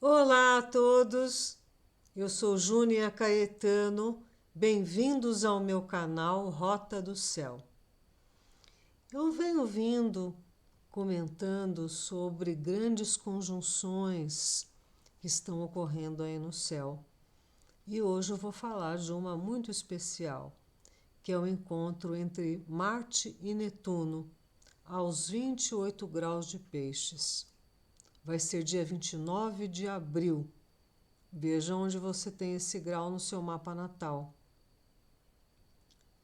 Olá a todos, eu sou Júnia Caetano, bem-vindos ao meu canal Rota do Céu. Eu venho vindo comentando sobre grandes conjunções que estão ocorrendo aí no céu. E hoje eu vou falar de uma muito especial, que é o encontro entre Marte e Netuno, aos 28 graus de Peixes. Vai ser dia 29 de abril. Veja onde você tem esse grau no seu mapa natal.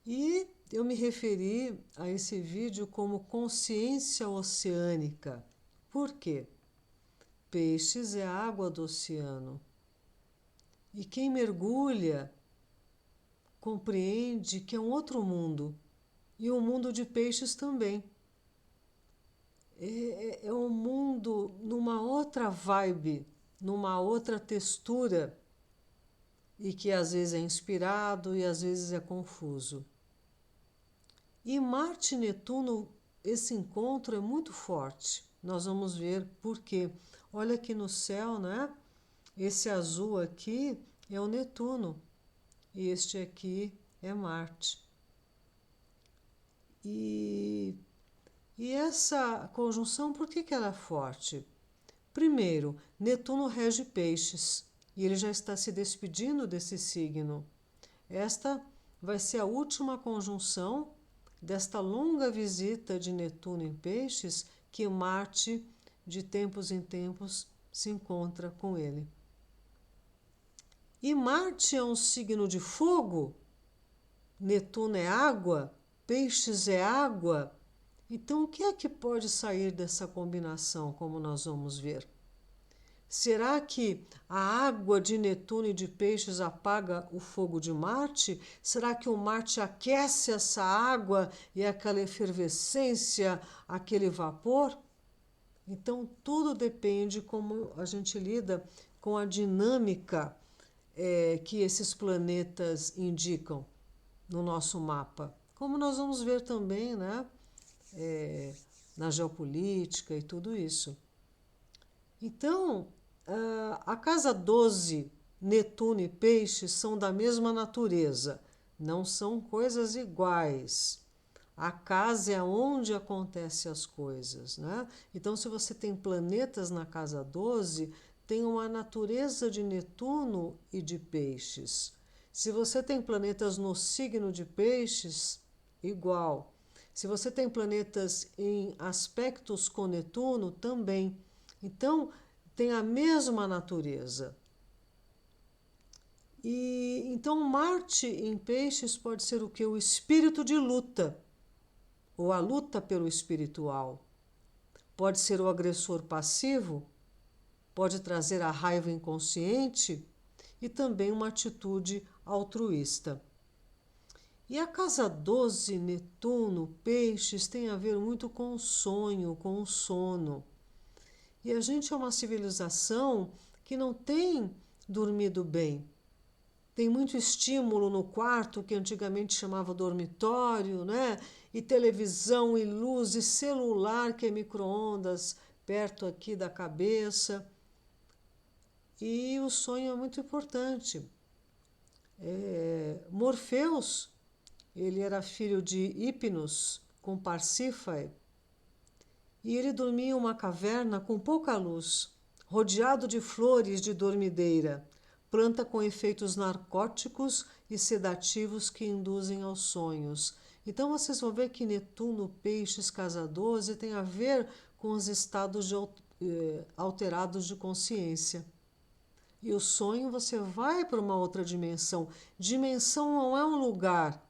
E eu me referi a esse vídeo como consciência oceânica. Por quê? Peixes é a água do oceano. E quem mergulha compreende que é um outro mundo. E um mundo de peixes também. É um mundo numa outra vibe, numa outra textura, e que às vezes é inspirado e às vezes é confuso. E Marte e Netuno, esse encontro é muito forte. Nós vamos ver por quê. Olha aqui no céu, né? Esse azul aqui é o Netuno e este aqui é Marte. E essa conjunção, por que ela é forte? Primeiro, Netuno rege peixes e ele já está se despedindo desse signo. Esta vai ser a última conjunção desta longa visita de Netuno em Peixes, que Marte, de tempos em tempos, se encontra com ele. E Marte é um signo de fogo, Netuno é água, Peixes é água. Então, o que é que pode sair dessa combinação, como nós vamos ver? Será que a água de Netuno e de Peixes apaga o fogo de Marte? Será que o Marte aquece essa água e aquela efervescência, aquele vapor? Então, tudo depende como a gente lida com a dinâmica que esses planetas indicam no nosso mapa. Como nós vamos ver também, né? Na geopolítica e tudo isso. Então, a casa 12, Netuno e Peixes são da mesma natureza, não são coisas iguais. A casa é onde acontecem as coisas, né? Então, se você tem planetas na casa 12, tem uma natureza de Netuno e de Peixes. Se você tem planetas no signo de Peixes, igual. Se você tem planetas em aspectos com Netuno, também. Então, tem a mesma natureza. E então Marte em Peixes pode ser o que? O espírito de luta, ou a luta pelo espiritual. Pode ser o agressor passivo, pode trazer a raiva inconsciente e também uma atitude altruísta. E a casa 12, Netuno, Peixes, tem a ver muito com o sonho, com o sono. E a gente é uma civilização que não tem dormido bem. Tem muito estímulo no quarto, que antigamente chamava dormitório, né? E televisão, e luz, e celular, que é micro-ondas, perto aqui da cabeça. E o sonho é muito importante. Morfeus, ele era filho de Hipnos, com Parsífae, e ele dormia em uma caverna com pouca luz, rodeado de flores de dormideira, planta com efeitos narcóticos e sedativos que induzem aos sonhos. Então vocês vão ver que Netuno, Peixes, casa 12 tem a ver com os estados alterados de consciência. E o sonho você vai para uma outra dimensão. Dimensão não é um lugar,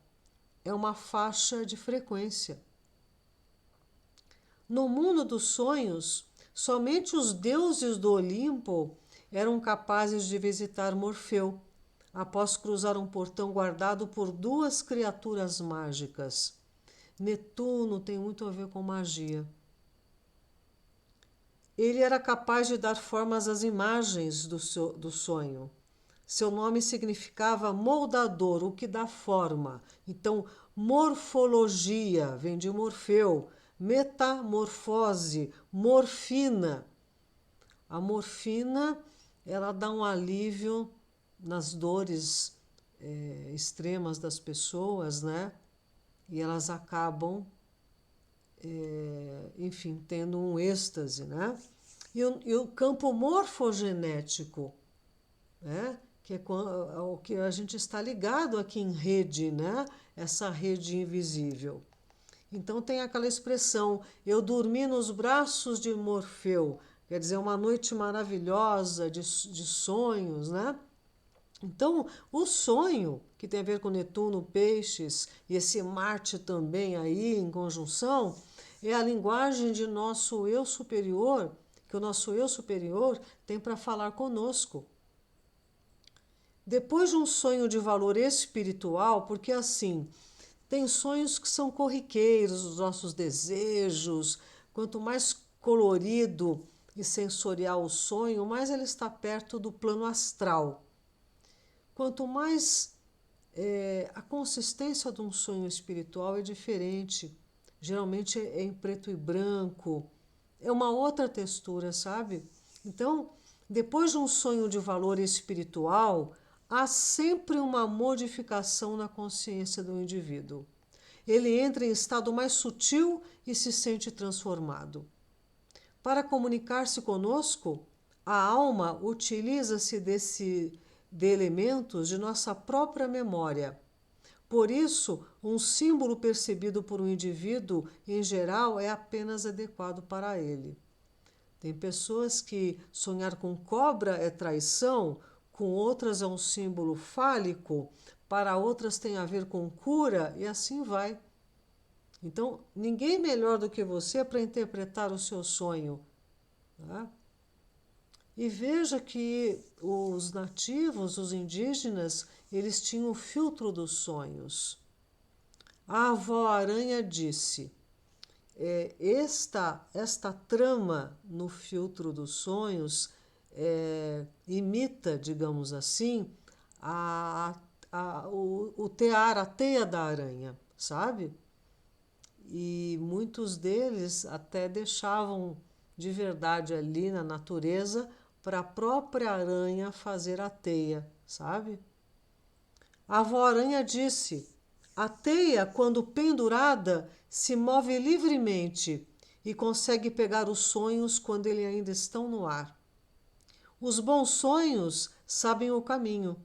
é uma faixa de frequência. No mundo dos sonhos, somente os deuses do Olimpo eram capazes de visitar Morfeu, após cruzar um portão guardado por duas criaturas mágicas. Netuno tem muito a ver com magia. Ele era capaz de dar formas às imagens do sonho. Seu nome significava moldador, o que dá forma. Então, morfologia vem de Morfeu, metamorfose, morfina. A morfina ela dá um alívio nas dores extremas das pessoas, né? E elas acabam, enfim, tendo um êxtase, né? E o campo morfogenético, né? Que é o que a gente está ligado aqui em rede, né? Essa rede invisível. Então tem aquela expressão, eu dormi nos braços de Morfeu, quer dizer, uma noite maravilhosa de sonhos, né? Então, o sonho, que tem a ver com Netuno, Peixes, e esse Marte também aí em conjunção, é a linguagem de nosso eu superior, que o nosso eu superior tem para falar conosco. Depois de um sonho de valor espiritual, porque assim, tem sonhos que são corriqueiros, os nossos desejos, quanto mais colorido e sensorial o sonho, mais ele está perto do plano astral. Quanto mais a consistência de um sonho espiritual é diferente. Geralmente é em preto e branco, é uma outra textura, sabe? Então, depois de um sonho de valor espiritual, há sempre uma modificação na consciência do indivíduo. Ele entra em estado mais sutil e se sente transformado. Para comunicar-se conosco, a alma utiliza-se de elementos de nossa própria memória. Por isso, um símbolo percebido por um indivíduo, em geral, é apenas adequado para ele. Tem pessoas que sonhar com cobra é traição, com outras é um símbolo fálico, para outras tem a ver com cura e assim vai. Então, ninguém melhor do que você para interpretar o seu sonho. Tá? E veja que os nativos, os indígenas, eles tinham o filtro dos sonhos. A avó aranha disse, esta trama no filtro dos sonhos imita, digamos assim, o tear, a teia da aranha, sabe? E muitos deles até deixavam de verdade ali na natureza para a própria aranha fazer a teia, sabe? A avó-aranha disse, a teia, quando pendurada, se move livremente e consegue pegar os sonhos quando eles ainda estão no ar. Os bons sonhos sabem o caminho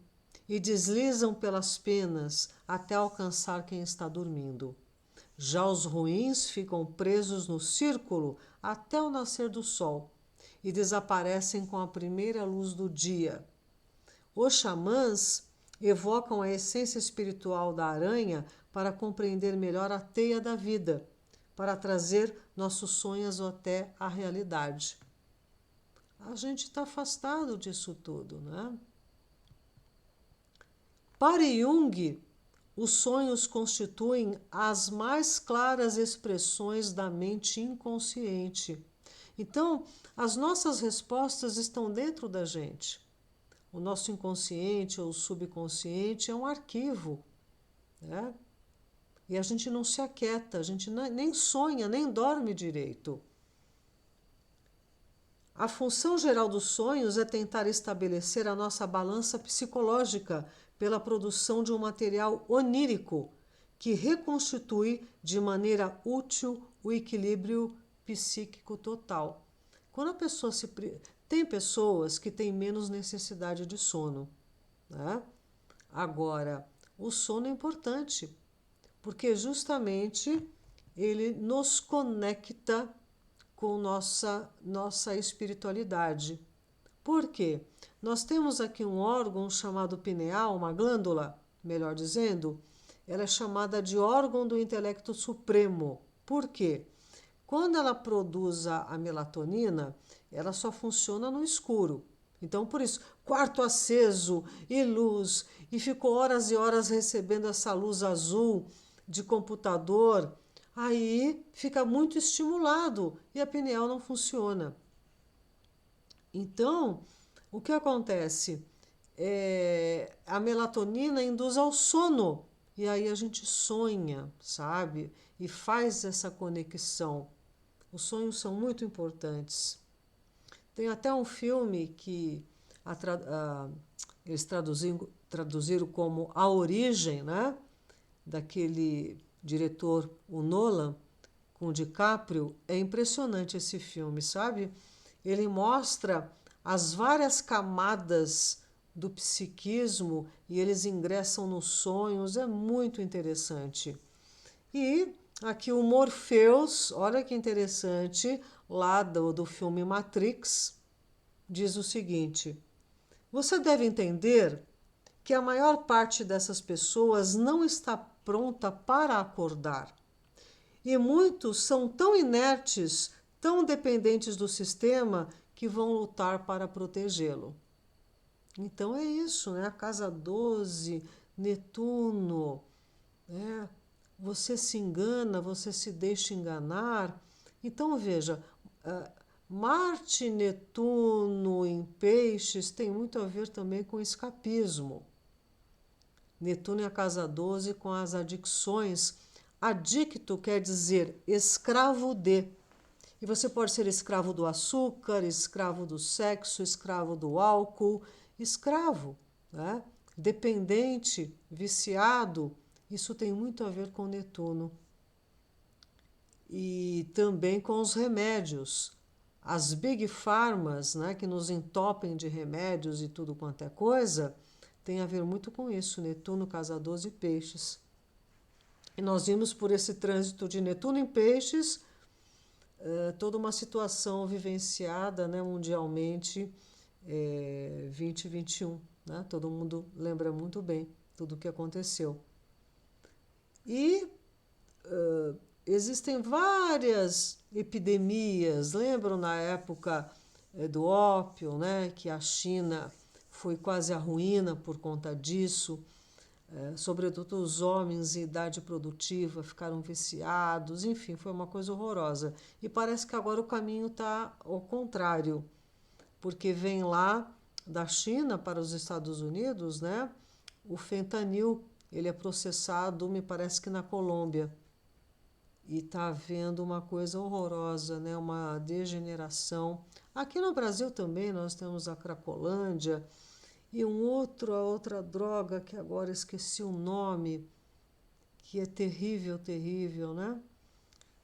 e deslizam pelas penas até alcançar quem está dormindo. Já os ruins ficam presos no círculo até o nascer do sol e desaparecem com a primeira luz do dia. Os xamãs evocam a essência espiritual da aranha para compreender melhor a teia da vida, para trazer nossos sonhos até a realidade. A gente está afastado disso tudo, né? Para Jung, os sonhos constituem as mais claras expressões da mente inconsciente. Então, as nossas respostas estão dentro da gente. O nosso inconsciente ou subconsciente é um arquivo, né? E a gente não se aquieta, a gente nem sonha, nem dorme direito. A função geral dos sonhos é tentar estabelecer a nossa balança psicológica pela produção de um material onírico que reconstitui de maneira útil o equilíbrio psíquico total. Quando a pessoa tem pessoas que têm menos necessidade de sono, né? Agora, o sono é importante, porque justamente ele nos conecta com nossa espiritualidade. Por quê? Nós temos aqui um órgão chamado pineal, uma glândula, melhor dizendo, ela é chamada de órgão do intelecto supremo. Por quê? Quando ela produz a melatonina, ela só funciona no escuro. Então, por isso, quarto aceso e luz, e ficou horas e horas recebendo essa luz azul de computador, aí fica muito estimulado e a pineal não funciona. Então, o que acontece? A melatonina induz ao sono, e aí a gente sonha, sabe? E faz essa conexão. Os sonhos são muito importantes. Tem até um filme que eles traduziram como A Origem, né? Daquele diretor, o Nolan, com o DiCaprio. É impressionante esse filme, sabe? Ele mostra as várias camadas do psiquismo e eles ingressam nos sonhos, é muito interessante. E aqui o Morpheus, olha que interessante, lá do filme Matrix, diz o seguinte: você deve entender que a maior parte dessas pessoas não está pronta para acordar. E muitos são tão inertes, tão dependentes do sistema, que vão lutar para protegê-lo. Então é isso, né? A casa 12, Netuno, né? Você se engana, você se deixa enganar. Então veja, Marte e Netuno em Peixes tem muito a ver também com escapismo. Netuno é a casa 12 com as adicções. Adicto quer dizer escravo de. E você pode ser escravo do açúcar, escravo do sexo, escravo do álcool, escravo, né? Dependente, viciado. Isso tem muito a ver com Netuno. E também com os remédios. As big pharmas, né, que nos entopem de remédios e tudo quanto é coisa, tem a ver muito com isso, Netuno, casa 12 e Peixes. E nós vimos por esse trânsito de Netuno em Peixes, toda uma situação vivenciada, né, mundialmente, 2021. Né? Todo mundo lembra muito bem tudo o que aconteceu. E existem várias epidemias. Lembram na época do ópio, né, que a China foi quase à ruína por conta disso. Sobretudo os homens em idade produtiva ficaram viciados, enfim, foi uma coisa horrorosa. E parece que agora o caminho está ao contrário, porque vem lá da China para os Estados Unidos, né? O fentanil, ele é processado, me parece que na Colômbia. E está havendo uma coisa horrorosa, né? Uma degeneração. Aqui no Brasil também nós temos a Cracolândia, e a outra droga que agora esqueci o nome, que é terrível, terrível, né?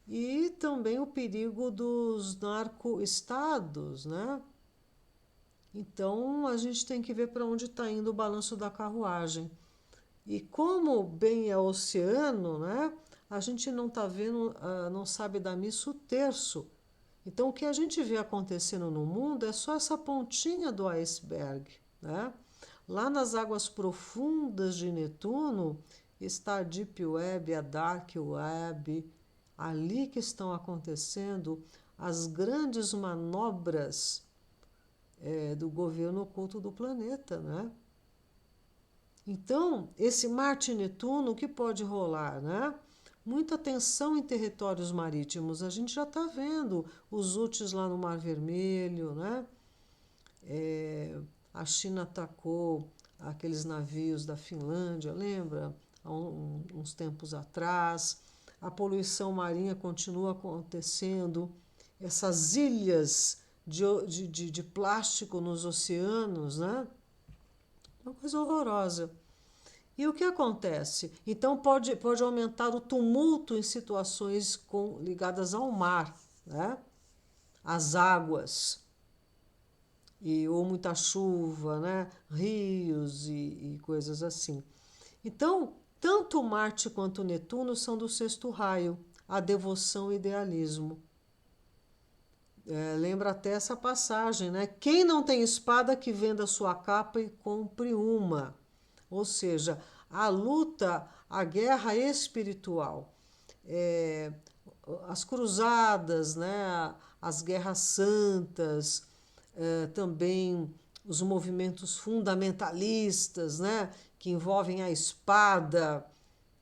E também o perigo dos narco-estados, né? Então a gente tem que ver para onde está indo o balanço da carruagem. E como bem é o oceano, né? A gente não está vendo, não sabe dar missa o terço. Então o que a gente vê acontecendo no mundo é só essa pontinha do iceberg, né? Lá nas águas profundas de Netuno está a Deep Web, a Dark Web, ali que estão acontecendo as grandes manobras do governo oculto do planeta, né? Então, esse Marte e Netuno, o que pode rolar, né? Muita tensão em territórios marítimos. A gente já está vendo os úteis lá no Mar Vermelho, né? A China atacou aqueles navios da Finlândia, lembra? Há uns tempos atrás. A poluição marinha continua acontecendo. Essas ilhas de plástico nos oceanos, né? Uma coisa horrorosa. E o que acontece? Então pode aumentar o tumulto em situações ligadas ao mar, né? Às águas. Ou muita chuva, né? Rios e coisas assim. Então, tanto Marte quanto Netuno são do sexto raio, a devoção e idealismo. Lembra até essa passagem, né? Quem não tem espada que venda sua capa e compre uma. Ou seja, a luta, a guerra espiritual. As cruzadas, né? As guerras santas, também os movimentos fundamentalistas, né? Que envolvem a espada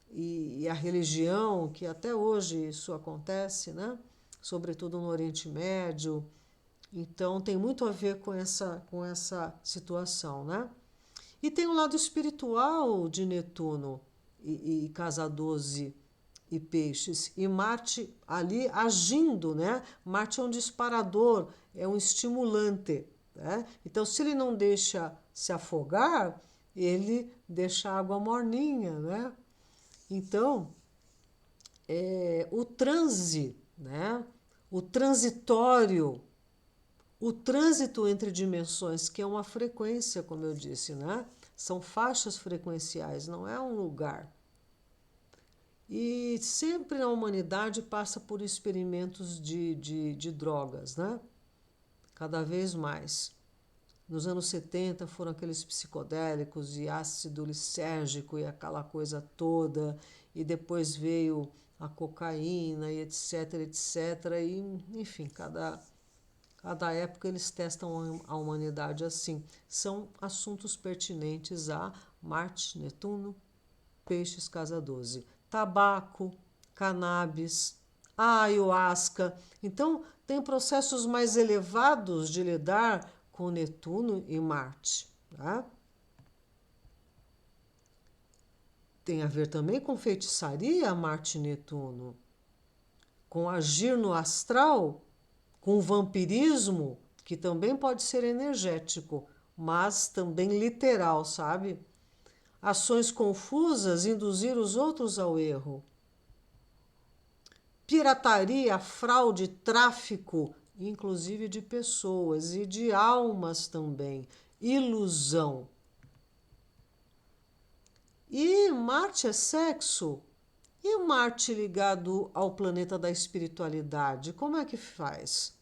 e a religião, que até hoje isso acontece, né? Sobretudo no Oriente Médio. Então, tem muito a ver com essa situação, né? E tem o lado espiritual de Netuno e casa 12 e Peixes. E Marte ali agindo, né? Marte é um disparador, é um estimulante, né? Então, se ele não deixa se afogar, ele deixa a água morninha, né? Então, o transe, né? O transitório, o trânsito entre dimensões, que é uma frequência, como eu disse, né? São faixas frequenciais, não é um lugar. E sempre a humanidade passa por experimentos de drogas, né? Cada vez mais. Nos anos 70 foram aqueles psicodélicos e ácido lisérgico e aquela coisa toda, e depois veio a cocaína e etc, etc. E, enfim, cada época eles testam a humanidade assim. São assuntos pertinentes a Marte, Netuno, Peixes, Casa 12. Tabaco, cannabis, a ayahuasca. Então, tem processos mais elevados de lidar com Netuno e Marte. Tá? Tem a ver também com feitiçaria, Marte e Netuno, com agir no astral, com vampirismo, que também pode ser energético, mas também literal, sabe? Ações confusas, induzir os outros ao erro. Pirataria, fraude, tráfico, inclusive de pessoas e de almas também. Ilusão. E Marte é sexo. E Marte ligado ao planeta da espiritualidade, como é que faz?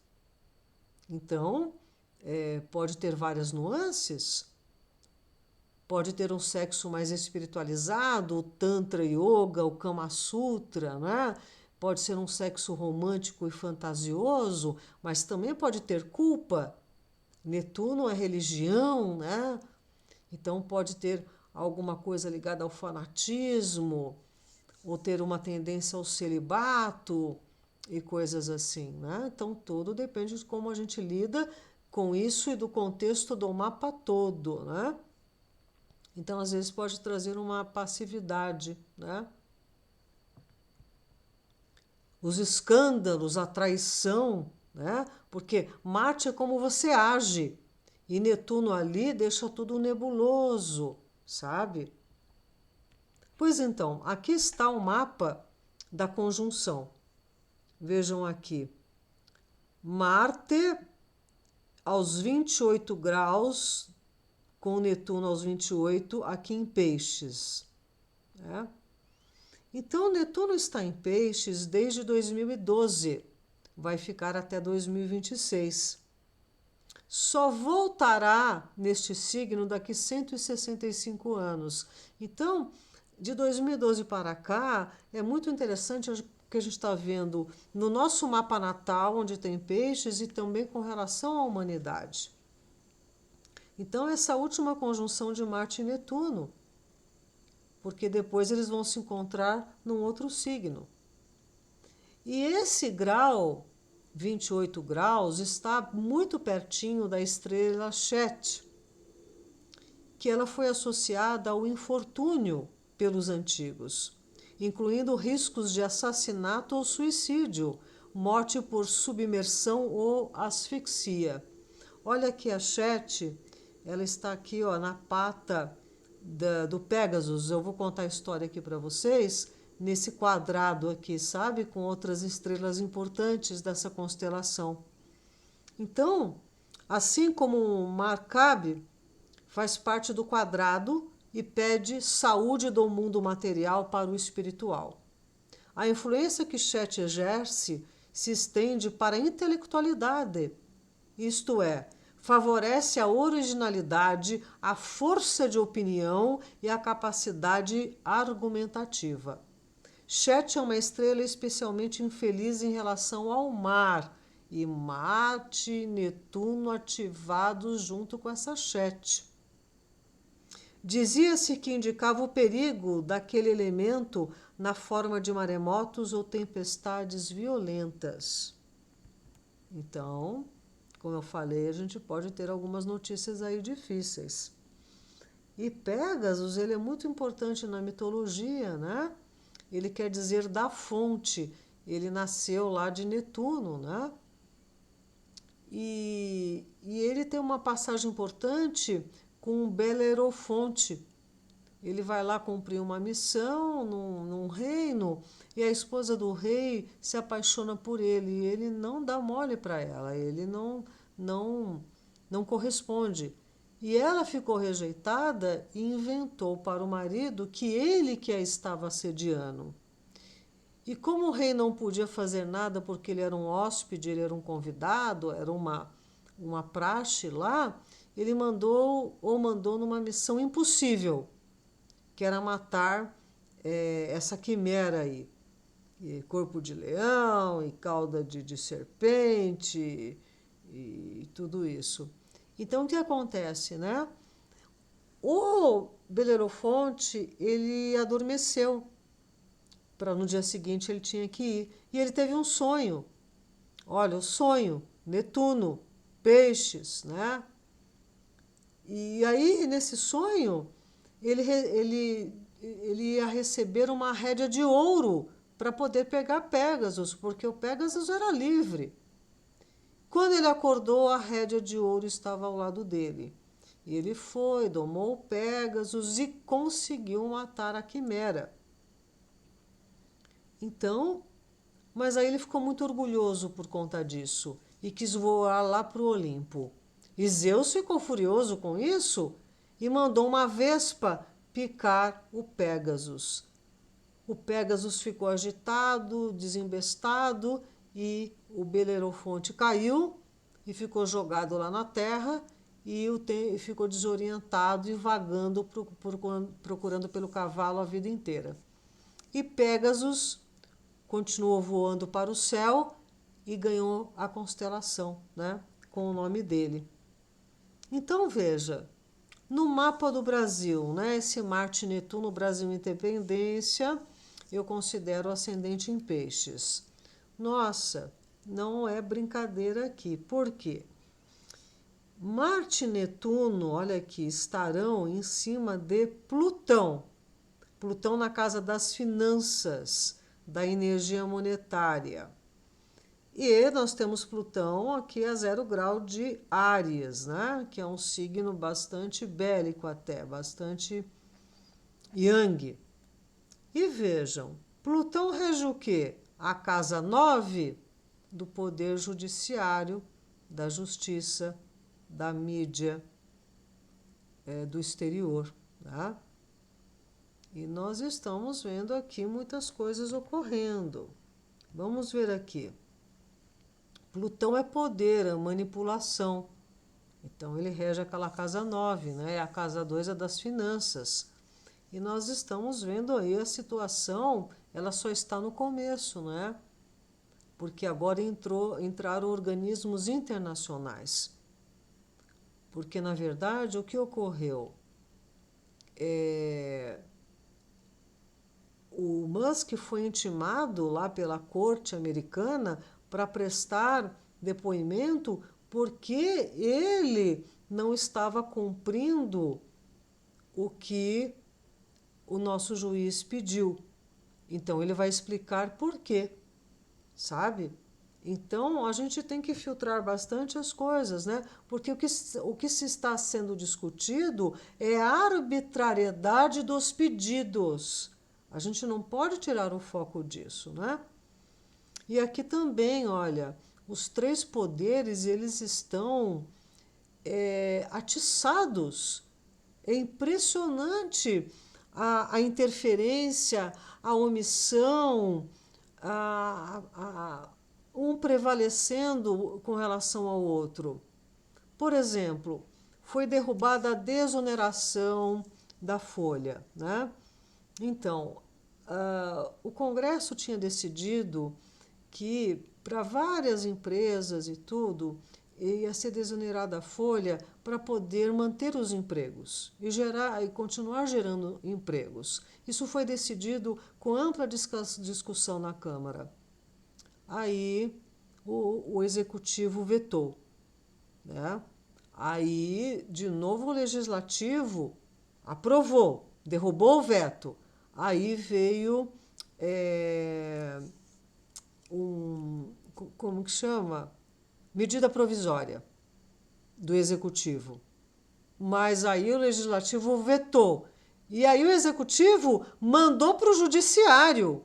Então, pode ter várias nuances. Pode ter um sexo mais espiritualizado, o Tantra Yoga, o Kama Sutra, né? Pode ser um sexo romântico e fantasioso, mas também pode ter culpa. Netuno é religião, né? Então pode ter alguma coisa ligada ao fanatismo, ou ter uma tendência ao celibato e coisas assim, né? Então tudo depende de como a gente lida com isso e do contexto do mapa todo, né? Então, às vezes, pode trazer uma passividade, né? Os escândalos, a traição, né? Porque Marte é como você age e Netuno ali deixa tudo nebuloso, sabe? Pois então, aqui está o mapa da conjunção. Vejam aqui. Marte aos 28 graus, com Netuno aos 28, aqui em Peixes. Né? Então, Netuno está em Peixes desde 2012, vai ficar até 2026. Só voltará neste signo daqui 165 anos. Então, de 2012 para cá, é muito interessante o que a gente está vendo no nosso mapa natal, onde tem Peixes, e também com relação à humanidade. Então, essa última conjunção de Marte e Netuno, porque depois eles vão se encontrar num outro signo. E esse grau, 28 graus, está muito pertinho da estrela Chet, que ela foi associada ao infortúnio pelos antigos, incluindo riscos de assassinato ou suicídio, morte por submersão ou asfixia. Olha aqui a Chet, ela está aqui, ó, na pata do Pégasus. Eu vou contar a história aqui para vocês, nesse quadrado aqui, sabe? Com outras estrelas importantes dessa constelação. Então, assim como o Marcabe faz parte do quadrado e pede saúde do mundo material para o espiritual. A influência que Chet exerce se estende para a intelectualidade, isto é, favorece a originalidade, a força de opinião e a capacidade argumentativa. Chet é uma estrela especialmente infeliz em relação ao mar, e Marte e Netuno ativados junto com essa Chet. Dizia-se que indicava o perigo daquele elemento na forma de maremotos ou tempestades violentas. Então, como eu falei, a gente pode ter algumas notícias aí difíceis. E Pégasus, ele é muito importante na mitologia, né? Ele quer dizer da fonte. Ele nasceu lá de Netuno, né? E ele tem uma passagem importante com Belerofonte. Ele vai lá cumprir uma missão num reino e a esposa do rei se apaixona por ele e ele não dá mole para ela, ele não, não corresponde. E ela ficou rejeitada e inventou para o marido que ele que a estava assediando. E como o rei não podia fazer nada porque ele era um hóspede, ele era um convidado, era uma praxe lá, ele mandou numa missão impossível, que era matar essa quimera aí. E corpo de leão, e cauda de serpente, e tudo isso. Então, o que acontece, né? O Belerofonte, ele adormeceu, para no dia seguinte ele tinha que ir. E ele teve um sonho. Olha, o sonho, Netuno, peixes, né? E aí, nesse sonho, ele ia receber uma rédea de ouro para poder pegar Pégasus, porque o Pégasus era livre. Quando ele acordou, a rédea de ouro estava ao lado dele. E ele foi, domou o Pégasus e conseguiu matar a quimera. Então, mas aí ele ficou muito orgulhoso por conta disso e quis voar lá para o Olimpo. E Zeus ficou furioso com isso e mandou uma vespa picar o Pégasus. O Pégasus ficou agitado, desembestado e o Belerofonte caiu e ficou jogado lá na terra e ficou desorientado e vagando, procurando pelo cavalo a vida inteira. E Pégasus continuou voando para o céu e ganhou a constelação, né, com o nome dele. Então veja, no mapa do Brasil, né, esse Marte Netuno, Brasil Independência, eu considero ascendente em peixes. Nossa, não é brincadeira aqui. Por quê? Marte e Netuno, olha aqui, estarão em cima de Plutão. Plutão na casa das finanças, da energia monetária. E nós temos Plutão aqui a 0 grau de Áries, né? Que é um signo bastante bélico até, bastante yang. E vejam, Plutão rege o quê? A casa 9 do poder judiciário, da justiça, da mídia, do exterior. Tá? E nós estamos vendo aqui muitas coisas ocorrendo. Vamos ver aqui. Plutão é poder, é manipulação. Então ele rege aquela casa 9, né? A casa 2 é das finanças. E nós estamos vendo aí a situação, ela só está no começo, né? Porque agora entraram organismos internacionais. Porque, na verdade, o que ocorreu? O Musk foi intimado lá pela corte americana para prestar depoimento porque ele não estava cumprindo o que o nosso juiz pediu. Então ele vai explicar por quê, sabe? Então a gente tem que filtrar bastante as coisas, né? Porque o que se está sendo discutido é a arbitrariedade dos pedidos. A gente não pode tirar o foco disso, né? E aqui também, olha, os 3 poderes, eles estão atiçados. É impressionante a interferência, a omissão, um prevalecendo com relação ao outro. Por exemplo, foi derrubada a desoneração da folha, né? Então, o Congresso tinha decidido que para várias empresas e tudo ia ser desonerada a folha para poder manter os empregos e continuar gerando empregos. Isso foi decidido com ampla discussão na Câmara. Aí o Executivo vetou, né? Aí, de novo, o Legislativo aprovou, derrubou o veto. Aí veio como que chama? medida provisória do Executivo. Mas aí o Legislativo vetou. E aí o Executivo mandou para o Judiciário.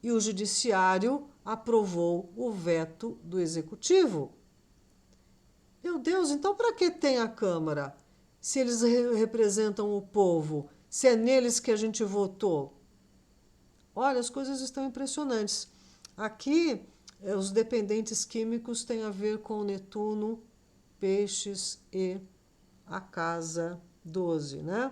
E o Judiciário aprovou o veto do Executivo. Meu Deus, então para que tem a Câmara? Se eles representam o povo, se é neles que a gente votou. Olha, as coisas estão impressionantes. Aqui, os dependentes químicos têm a ver com Netuno, Peixes e a Casa 12, né?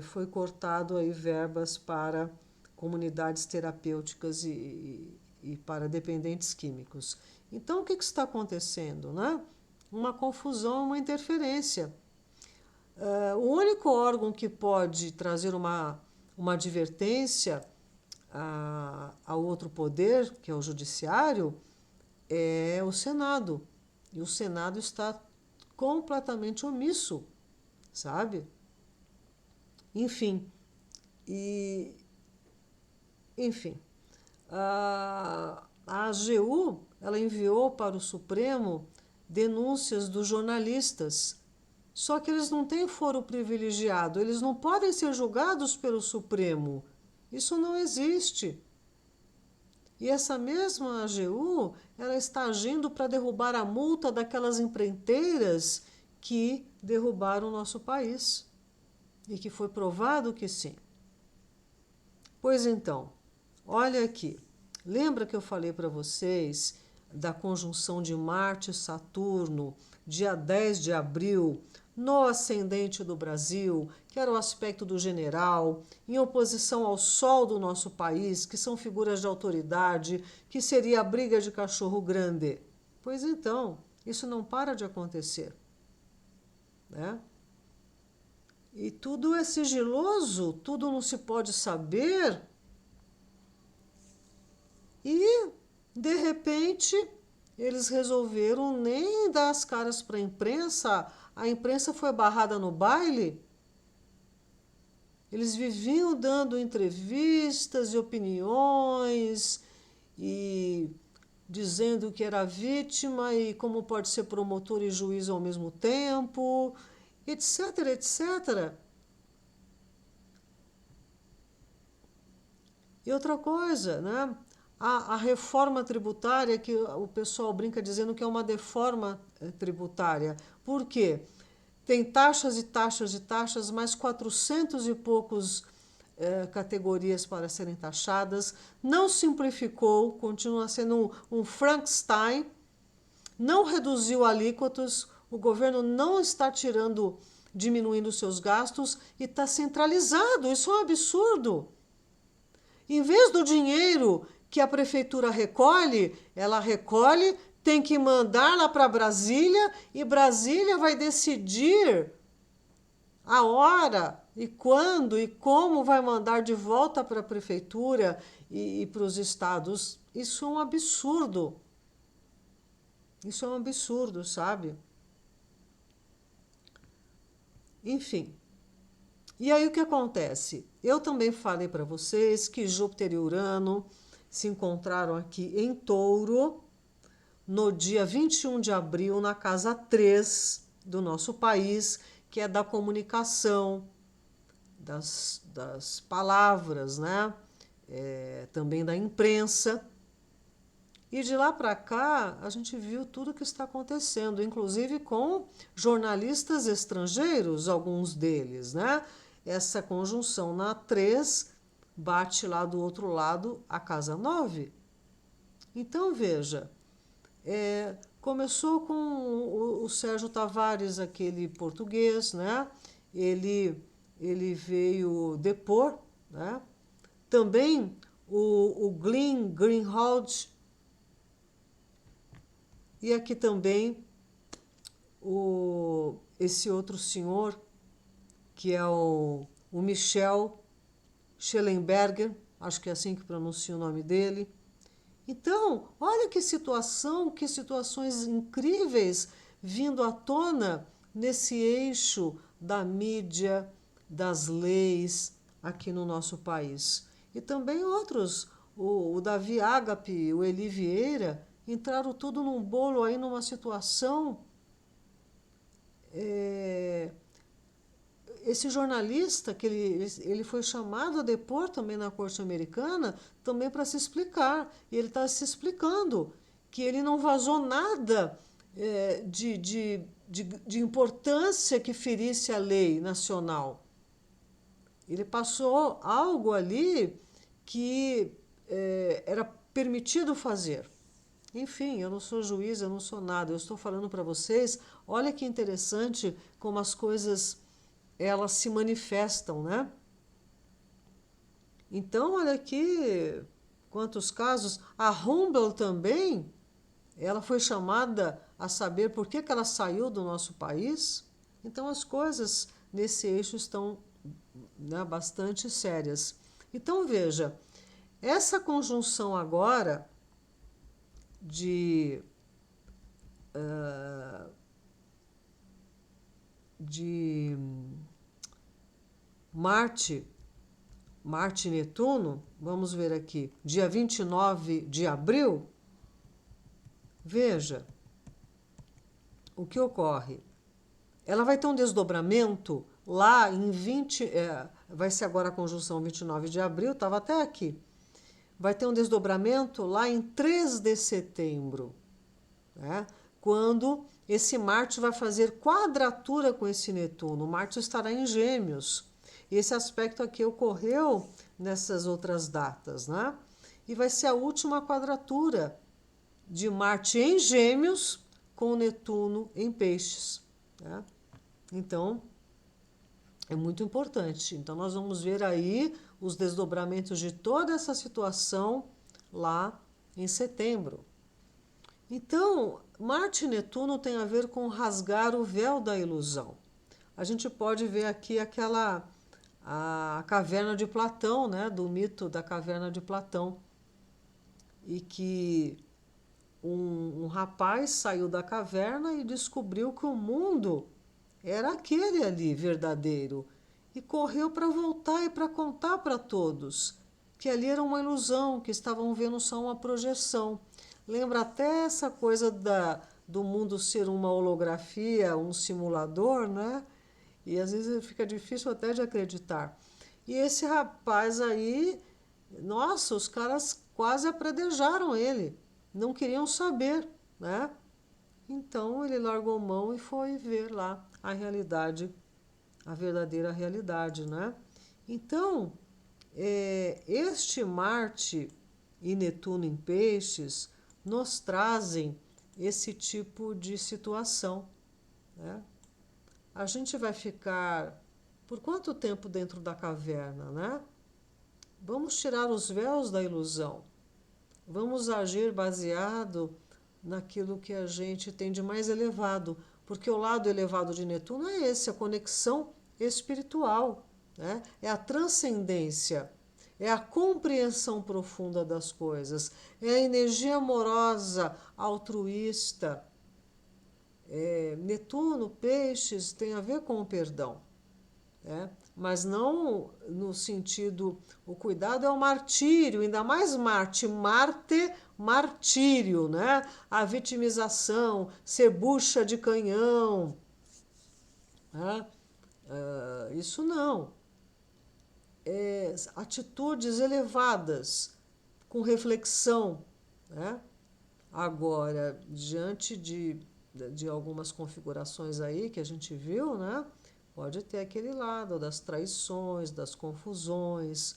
Foi cortado aí verbas para comunidades terapêuticas e para dependentes químicos. Então, o que está acontecendo, né? Uma confusão, uma interferência. O único órgão que pode trazer uma advertência a outro poder, que é o Judiciário, é o Senado. E o Senado está completamente omisso, sabe? Enfim, a AGU ela enviou para o Supremo denúncias dos jornalistas. Só que eles não têm foro privilegiado, eles não podem ser julgados pelo Supremo. Isso não existe. E essa mesma AGU, ela está agindo para derrubar a multa daquelas empreiteiras que derrubaram o nosso país. E que foi provado que sim. Pois então, olha aqui. Lembra que eu falei para vocês da conjunção de Marte e Saturno, dia 10 de abril, no ascendente do Brasil, que era o aspecto do general, em oposição ao Sol do nosso país, que são figuras de autoridade, que seria a briga de cachorro grande. Pois então, isso não para de acontecer, né? E tudo é sigiloso, tudo não se pode saber. E, de repente, eles resolveram nem dar as caras para a imprensa foi barrada no baile. Eles viviam dando entrevistas e opiniões e dizendo que era vítima e como pode ser promotor e juiz ao mesmo tempo, etc, etc. E outra coisa, né? A reforma tributária, que o pessoal brinca dizendo que é uma deforma tributária. Por quê? Tem taxas e taxas e taxas, mais 400 e poucos categorias para serem taxadas. Não simplificou, continua sendo um Frankenstein. Não reduziu alíquotas, o governo não está diminuindo seus gastos e está centralizado. Isso é um absurdo. Em vez do dinheiro que a prefeitura recolhe, ela recolhe, tem que mandar lá para Brasília e Brasília vai decidir a hora e quando e como vai mandar de volta para a prefeitura e para os estados. Isso é um absurdo. Isso é um absurdo, sabe? Enfim. E aí o que acontece? Eu também falei para vocês que Júpiter e Urano se encontraram aqui em Touro no dia 21 de abril, na casa 3 do nosso país, que é da comunicação, das palavras, né? Também da imprensa. E de lá para cá, a gente viu tudo o que está acontecendo, inclusive com jornalistas estrangeiros, alguns deles, né? Essa conjunção na 3 bate lá do outro lado a casa 9. Então, veja, começou com o Sérgio Tavares, aquele português, né? Ele veio depor, né? Também o Glenn Greenwald. E aqui também esse outro senhor, que é o Michel Schellenberger, acho que é assim que pronuncia o nome dele. Então, olha que situações incríveis vindo à tona nesse eixo da mídia, das leis aqui no nosso país. E também outros, o Davi Agape, o Eli Vieira, entraram tudo num bolo aí, numa situação. é, Esse jornalista, que ele foi chamado a depor também na corte americana, também para se explicar. E ele está se explicando que ele não vazou nada de importância que ferisse a lei nacional. Ele passou algo ali que era permitido fazer. Enfim, eu não sou juiz, eu não sou nada. Eu estou falando para vocês, olha que interessante como as coisas elas se manifestam, né? Então, olha aqui quantos casos. A Humble também, ela foi chamada a saber por que ela saiu do nosso país. Então, as coisas nesse eixo estão, né, bastante sérias. Então, veja, essa conjunção agora de, de Marte e Netuno, vamos ver aqui, dia 29 de abril, veja o que ocorre. Ela vai ter um desdobramento lá em 20, vai ser agora a conjunção 29 de abril, estava até aqui. Vai ter um desdobramento lá em 3 de setembro, né? Quando esse Marte vai fazer quadratura com esse Netuno. Marte estará em Gêmeos. Esse aspecto aqui ocorreu nessas outras datas, né? E vai ser a última quadratura de Marte em Gêmeos com Netuno em Peixes, né? Então, é muito importante. Então, nós vamos ver aí os desdobramentos de toda essa situação lá em setembro. Então, Marte e Netuno tem a ver com rasgar o véu da ilusão. A gente pode ver aqui a caverna de Platão, né, do mito da caverna de Platão, e que um rapaz saiu da caverna e descobriu que o mundo era aquele ali verdadeiro e correu para voltar e para contar para todos que ali era uma ilusão, que estavam vendo só uma projeção. Lembra até essa coisa do mundo ser uma holografia, um simulador, né? E às vezes fica difícil até de acreditar. E esse rapaz aí, nossa, os caras quase apredejaram ele, não queriam saber, né? Então ele largou mão e foi ver lá a realidade, a verdadeira realidade, né? Então, este Marte e Netuno em Peixes nos trazem esse tipo de situação, né? A gente vai ficar por quanto tempo dentro da caverna, né? Vamos tirar os véus da ilusão. Vamos agir baseado naquilo que a gente tem de mais elevado, porque o lado elevado de Netuno é esse, a conexão espiritual, né? É a transcendência, é a compreensão profunda das coisas, é a energia amorosa, altruísta. Netuno, peixes, tem a ver com o perdão, né? Mas não no sentido, o cuidado é o martírio, ainda mais Marte, martírio, né? A vitimização, ser bucha de canhão, né? Isso não. Atitudes elevadas, com reflexão, né? Agora, diante de algumas configurações aí que a gente viu, né? Pode ter aquele lado das traições, das confusões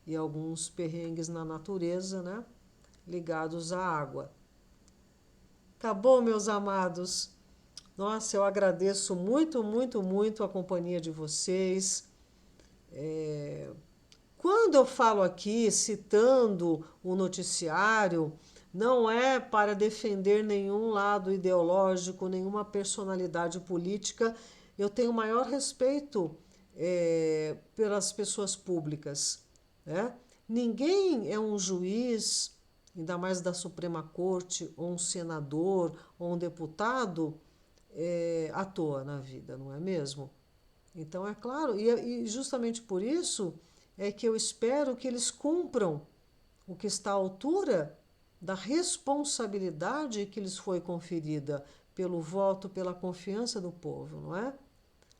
e alguns perrengues na natureza, né? Ligados à água. Tá bom, meus amados? Nossa, eu agradeço muito, muito, muito a companhia de vocês. Quando eu falo aqui, citando o noticiário, não é para defender nenhum lado ideológico, nenhuma personalidade política. Eu tenho o maior respeito pelas pessoas públicas, né? Ninguém é um juiz, ainda mais da Suprema Corte, ou um senador, ou um deputado, à toa na vida, não é mesmo? Então, é claro, e justamente por isso é que eu espero que eles cumpram o que está à altura da responsabilidade que lhes foi conferida pelo voto, pela confiança do povo, não é?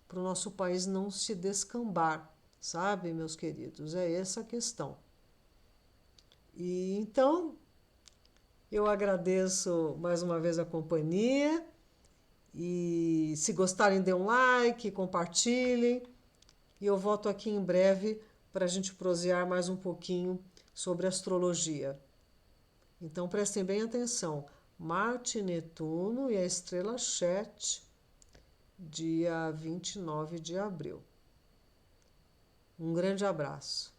Para o nosso país não se descambar, sabe, meus queridos? É essa a questão. E então, eu agradeço mais uma vez a companhia e se gostarem, dê um like, compartilhem. E eu volto aqui em breve para a gente prosear mais um pouquinho sobre astrologia. Então prestem bem atenção. Marte, Netuno e a estrela Chet, dia 29 de abril. Um grande abraço.